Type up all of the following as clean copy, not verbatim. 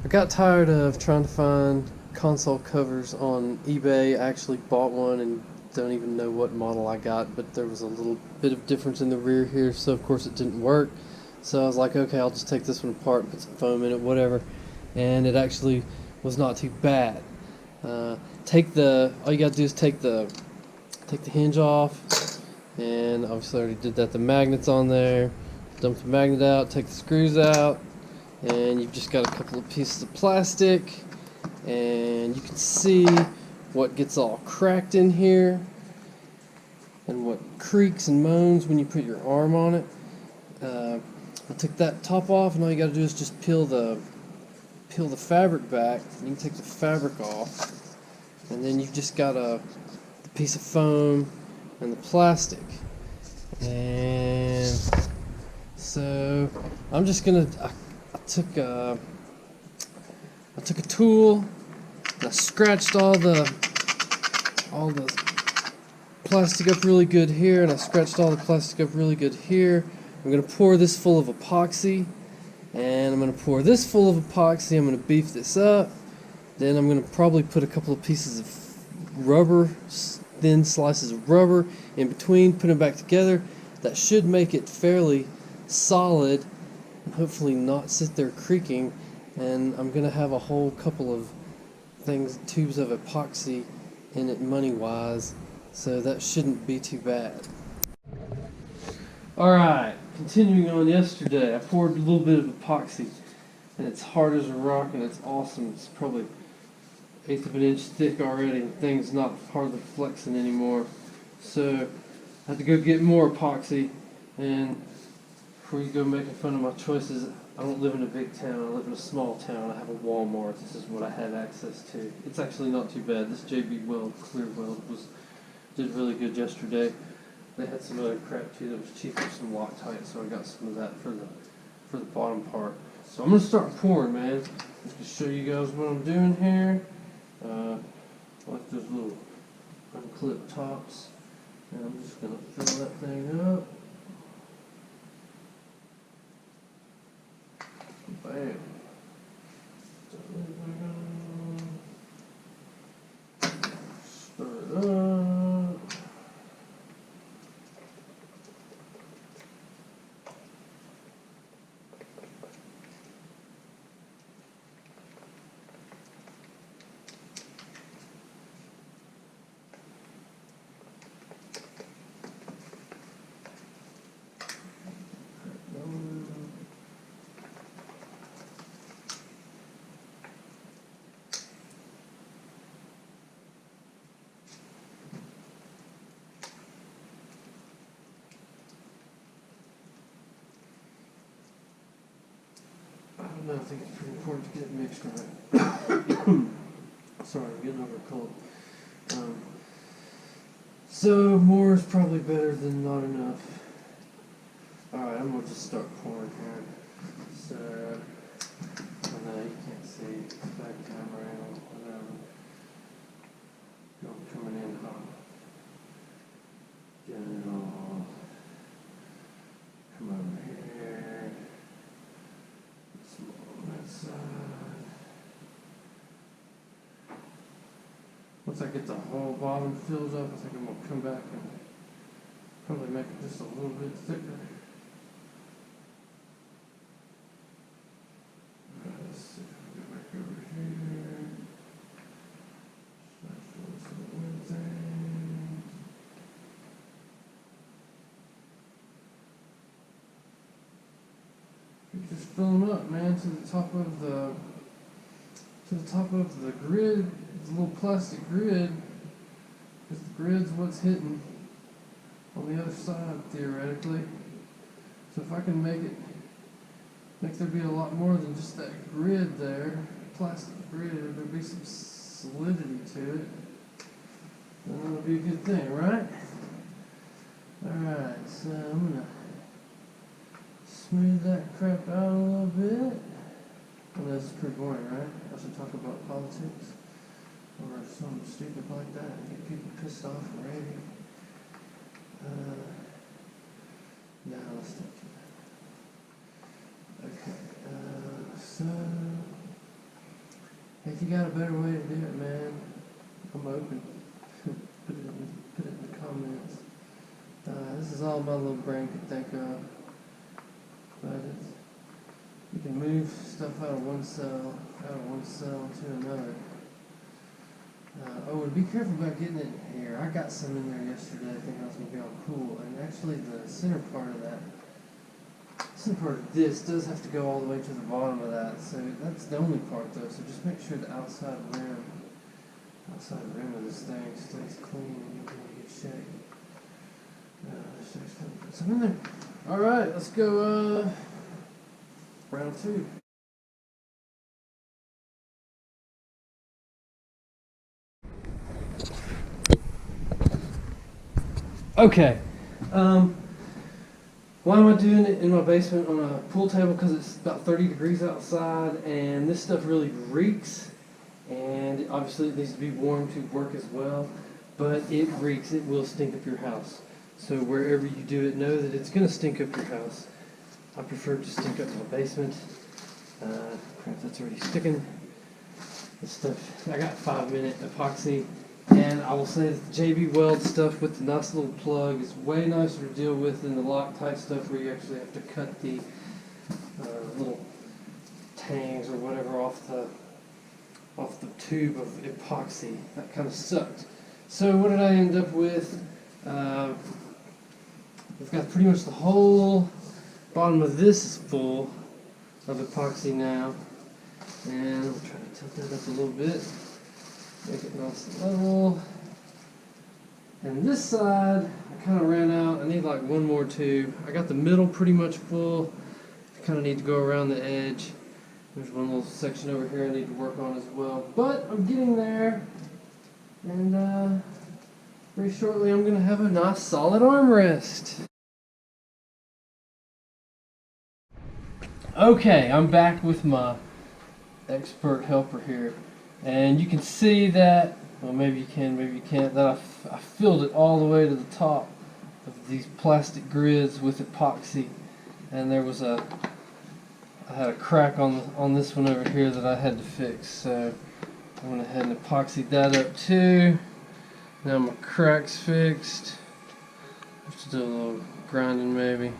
I got tired of trying to find console covers on eBay. I actually bought one and don't even know what model I got, but there was a little bit of difference in the rear here, so of course it didn't work. So I was like, okay, I'll just take this one apart and put some foam in it, whatever. And it actually was not too bad. All you gotta do is take the hinge off, and obviously I already did that. The magnet's on there. Dump the magnet out, take the screws out, and you've just got a couple of pieces of plastic, and you can see what gets all cracked in here and what creaks and moans when you put your arm on it. I took that top off, and all you got to do is just peel the fabric back. You can take the fabric off, and then you've just got the piece of foam and the plastic. And so I'm just gonna. I took a tool and I scratched all the plastic up really good here, and I scratched all the plastic up really good here. I'm gonna pour this full of epoxy, and I'm gonna pour this full of epoxy. I'm gonna beef this up. Then I'm gonna probably put a couple of pieces of rubber, thin slices of rubber in between, put them back together. That should make it fairly solid and hopefully not sit there creaking. And I'm gonna have a whole couple of tubes of epoxy in it money wise, so that shouldn't be too bad. Alright, continuing on yesterday, I poured a little bit of epoxy, and it's hard as a rock, and it's awesome. It's probably 1/8 of an inch thick already, and things not hardly flexing anymore. So I had to go get more epoxy. And before you go making fun of my choices, I don't live in a big town, I live in a small town. I have a Walmart. This is what I have access to. It's actually not too bad. This JB Weld, clear weld, did really good yesterday. They had some other crap too that was cheaper, some Loctite, so I got some of that for the bottom part. So I'm gonna start pouring, man. Just to show you guys what I'm doing here. I like those little unclipped tops, and I'm just gonna fill that thing up. Bam. Stir it up. I think it's pretty important to get it mixed right. Sorry, I'm getting over a cold. So more is probably better than not enough. Alright, I'm going to just start pouring here. So, I know you can't see, it's back camera angle, whatever. Coming in hot. Get it all. Come over here. On that side. Once I get the whole bottom filled up, I think I'm going to come back and probably make it just a little bit thicker. Let's see if I can get back over here. Start filling some weird things. You just fill them up, man, to the top of the grid, the little plastic grid, because the grid's what's hitting on the other side, theoretically. So if I can make there be a lot more than just that grid there, plastic grid, there'll be some solidity to it, then that'll be a good thing, right? Alright, so I'm going to smooth that crap out a little bit. Well, this is pretty boring, right? I should talk about politics or something stupid like that and get people pissed off already. No, let's not do that. Okay, so if you got a better way to do it, man, I'm open. Put it in the comments. This is all my little brain could think of. But you can move stuff out of one cell to another. Oh, and be careful about getting it in here. I got some in there yesterday. I think I was going to be all cool. And actually, the center part of this does have to go all the way to the bottom of that. So that's the only part, though. So just make sure the outside rim of this thing stays clean and you're in good shape. Put some in there. All right, let's go. Round 2. Okay. Why am I doing it in my basement on a pool table? Because it's about 30 degrees outside, and this stuff really reeks. And obviously, it needs to be warm to work as well. But it reeks. It will stink up your house. So wherever you do it, know that it's going to stink up your house. I prefer to stink up my basement. Crap, that's already sticking. This stuff, I got 5-minute epoxy. And I will say that the JB Weld stuff with the nice little plug is way nicer to deal with than the Loctite stuff where you actually have to cut the little tangs or whatever off the tube of epoxy. That kind of sucked. So what did I end up with? We've got pretty much the whole bottom of this is full of epoxy now. And I'm trying to tilt that up a little bit. Make it nice and level. And this side, I kind of ran out. I need like one more tube. I got the middle pretty much full. I kind of need to go around the edge. There's one little section over here I need to work on as well. But I'm getting there. And very shortly I'm going to have a nice solid armrest. Okay, I'm back with my expert helper here. And you can see that, well maybe you can, maybe you can't, that I filled it all the way to the top of these plastic grids with epoxy. And there was I had a crack on this one over here that I had to fix. So I went ahead and epoxied that up too. Now my crack's fixed. Have to do a little grinding maybe.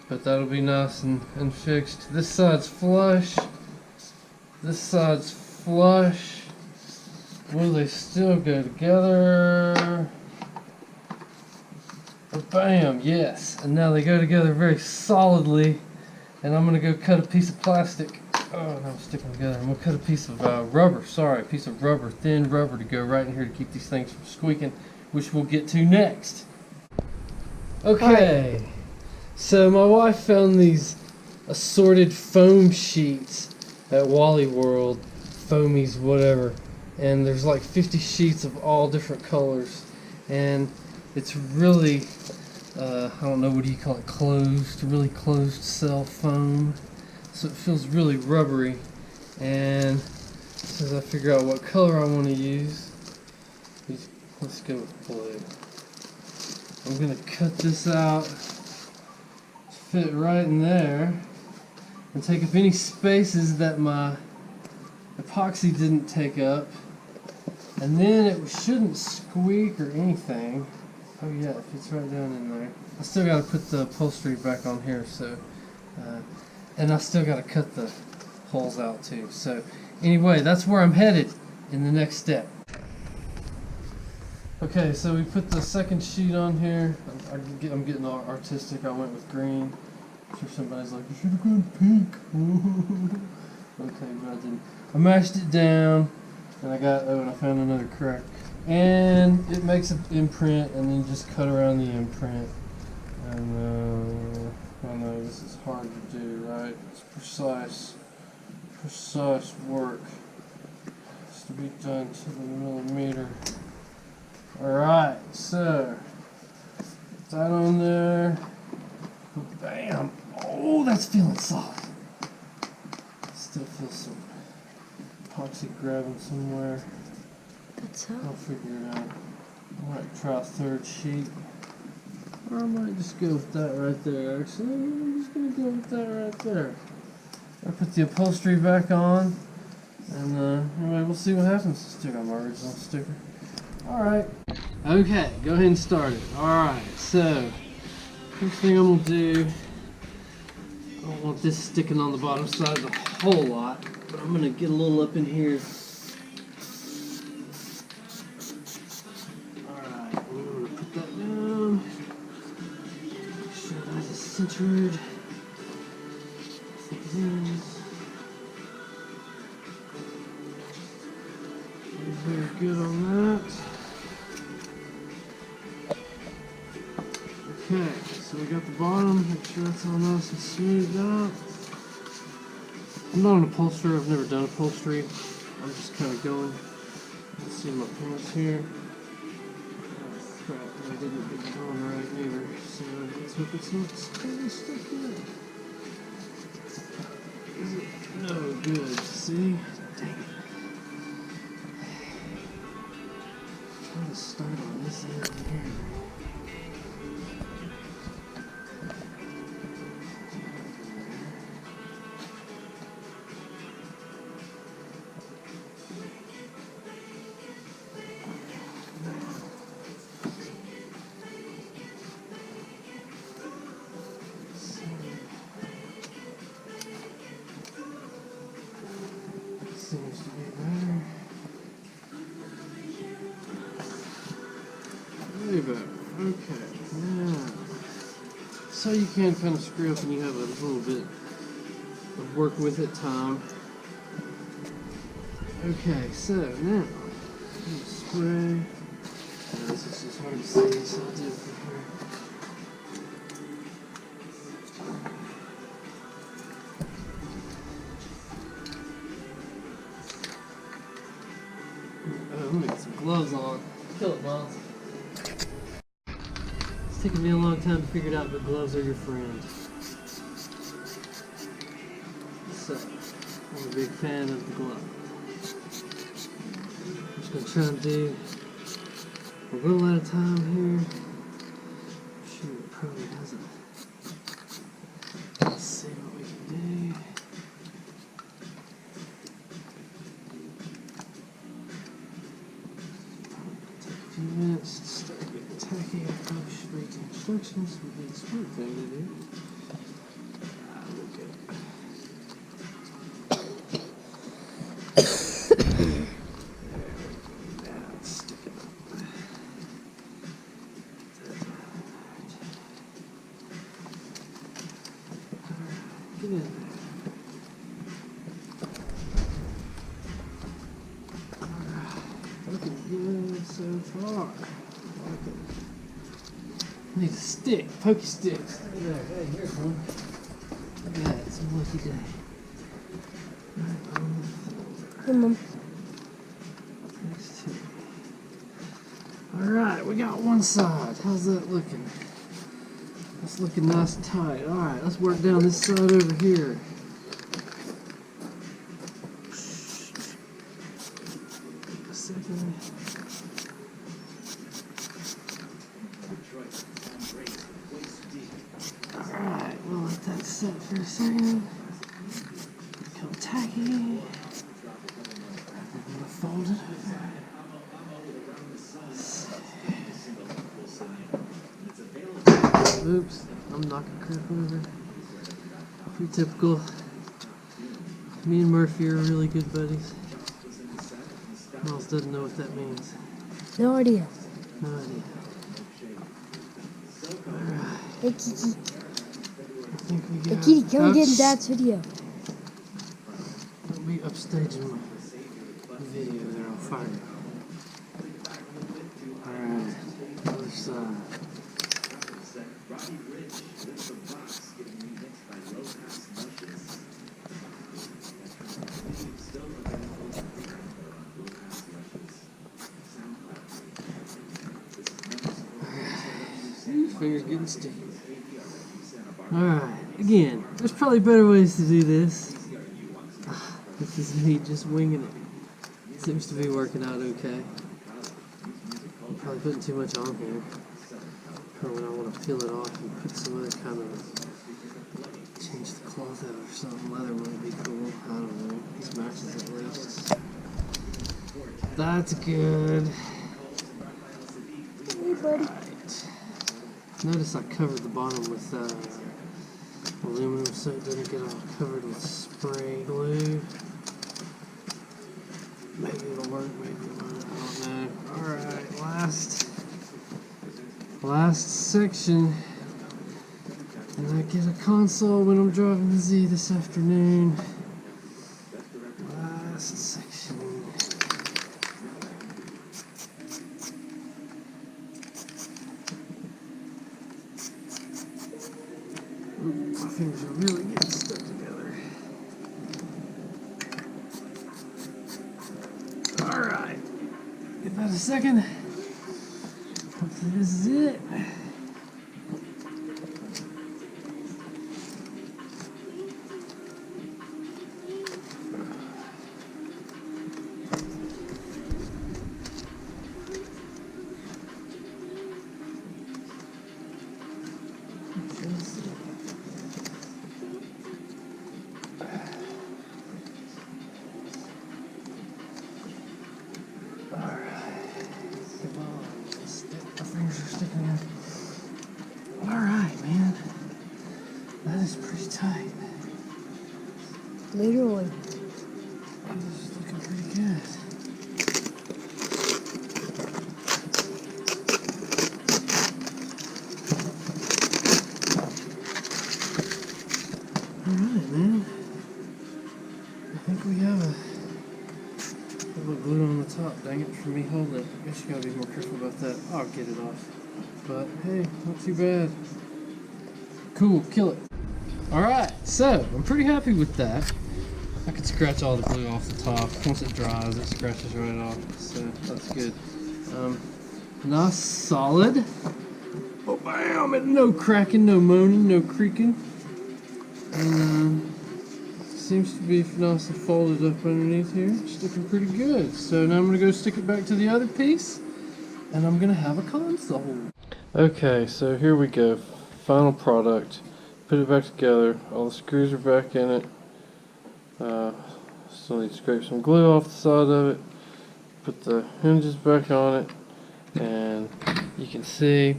But that'll be nice and fixed. This side's flush. This side's flush. Will they still go together? Bam, yes. And now they go together very solidly. And I'm going to go cut a piece of plastic. Oh, no, I'm sticking together. I'm going to cut a piece of rubber. Sorry, a piece of rubber, thin rubber to go right in here to keep these things from squeaking, which we'll get to next. Okay. So my wife found these assorted foam sheets at Wally World, foamies, whatever, and there's like 50 sheets of all different colors, and it's really, I don't know, what do you call it, really closed cell foam, so it feels really rubbery. And as I figure out what color I want to use, let's go with blue. I'm going to cut this out, fit right in there, and take up any spaces that my epoxy didn't take up, and then it shouldn't squeak or anything. Oh yeah, it fits right down in there. I still got to put the upholstery back on here, so and I still got to cut the holes out too. So anyway, that's where I'm headed in the next step. Okay, so we put the second sheet on here. I'm getting all artistic. I went with green. I'm sure somebody's like, you should have gone pink. Okay, but I didn't. I mashed it down, and I found another crack. And it makes an imprint, and then just cut around the imprint. And I know this is hard to do, right? It's precise work. It's to be done to the millimeter. Alright, so that on there. Bam! Oh, that's feeling solid. Still feel some epoxy grabbing somewhere. That's up. I'll figure it out. I might try a third sheet. Or I might just go with that right there. Actually, I'm just going to go with that right there. I put the upholstery back on. And anyway, we'll see what happens. Stick on my original sticker. Alright. Okay, go ahead and start it. Alright, so first thing I'm going to do, I don't want this sticking on the bottom side a whole lot, but I'm going to get a little up in here. Alright, we're going to put that down. Make sure that is centered. I think it is. Very good on that. Okay, so we got the bottom. Make sure that's all nice and smoothed out. I'm not an upholsterer. I've never done upholstery. I'm just kind of going. Let's see my pants here. Oh crap, I didn't get it on right either. So let's hope it's not totally stuck in. Is it? No good. See? Dang it. I'm trying to start on this end here. Seems to be better. Way better. Okay. Now, so you can kind of screw up and you have a little bit of work with it time. Okay, so now I'm gonna spray. This is just hard to see, so I'll do it from here. Let me get some gloves on. Kill it, Miles. It's taken me a long time to figure it out, but gloves are your friend. So, I'm a big fan of the glove. I'm just going to try and do a little at a time here. Shoot, it probably doesn't. Let's see what we can do. Minutes to start getting tacky. I probably should read the instructions. Would be the smart thing to do. Okay. Now let's stick it up. Alright, get in there. Looking good so far. Okay. Need a stick, pokey sticks. There, hey, here's one. Look at that, it's a lucky day. Right on the folder. Come on. Next two. Alright, we got one side. How's that looking? That's looking nice and tight. Alright, let's work down this side over here. Second. Alright, we'll let that set for a second. Become tacky. I'm gonna fold it over. Oops, I'm knocking crap over. Pretty typical. Me and Murphy are really good buddies. Miles doesn't know what that means. No idea. No idea. Alright. Hey, Kiki. I think we Hey, got... Kiki, come get in Dad's video. Don't be upstaging my video there on fire. Alright. Other side. Fingers getting sticky. Alright, again, there's probably better ways to do this. This is me just winging it. Seems to be working out okay. I'm probably putting too much on here for when I want to peel it off and put some other kind of change the cloth out or something. Leather might be cool. I don't know. These matches at least. That's good. Hey, buddy. Right. Notice I covered the bottom with aluminum so it doesn't get all covered with spray glue. Maybe it'll work, maybe it won't. I don't know. Alright, last section. And I get a console when I'm driving the Z this afternoon. Last section. Ooh, my fingers are really getting stuck together. Alright. Give that a second. Hopefully this is it. Alright, man. That is pretty tight. Literally. This is looking pretty good. Alright, man. I think we have a little glue on the top. Dang it, for me holding it. I guess you gotta be more careful about that. I'll get it off. But hey, not too bad. Cool, kill it. Alright, so I'm pretty happy with that. I can scratch all the glue off the top. Once it dries, it scratches right off. So that's good. Nice solid. Oh, bam! And no cracking, no moaning, no creaking. And seems to be nice and folded up underneath here. Sticking pretty good. So now I'm going to go stick it back to the other piece. And I'm going to have a console. Okay, so here we go. Final product. Put it back together. All the screws are back in it. Still need to scrape some glue off the side of it. Put the hinges back on it. And you can see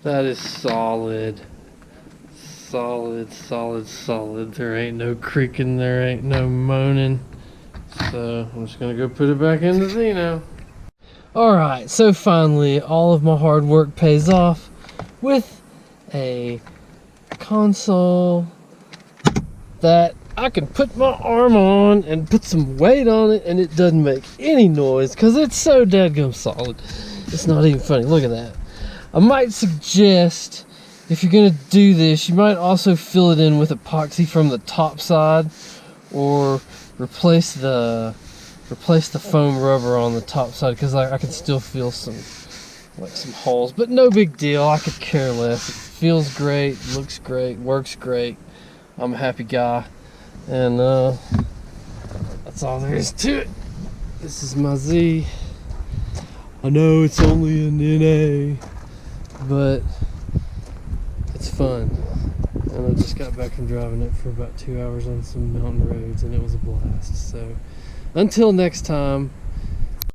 that is solid. Solid, solid, solid. There ain't no creaking, there ain't no moaning. So I'm just going to go put it back in the Z now. Alright, so finally all of my hard work pays off with a console that I can put my arm on and put some weight on it and it doesn't make any noise because it's so dadgum solid. It's not even funny. Look at that. I might suggest if you're going to do this, you might also fill it in with epoxy from the top side or replace the foam rubber on the top side because I can still feel some holes, but no big deal. I could care less. It feels great, looks great, works great. I'm a happy guy, and that's all there is to it. This is my Z. I know it's only an NA, but it's fun. And I just got back from driving it for about 2 hours on some mountain roads, and it was a blast. So until next time,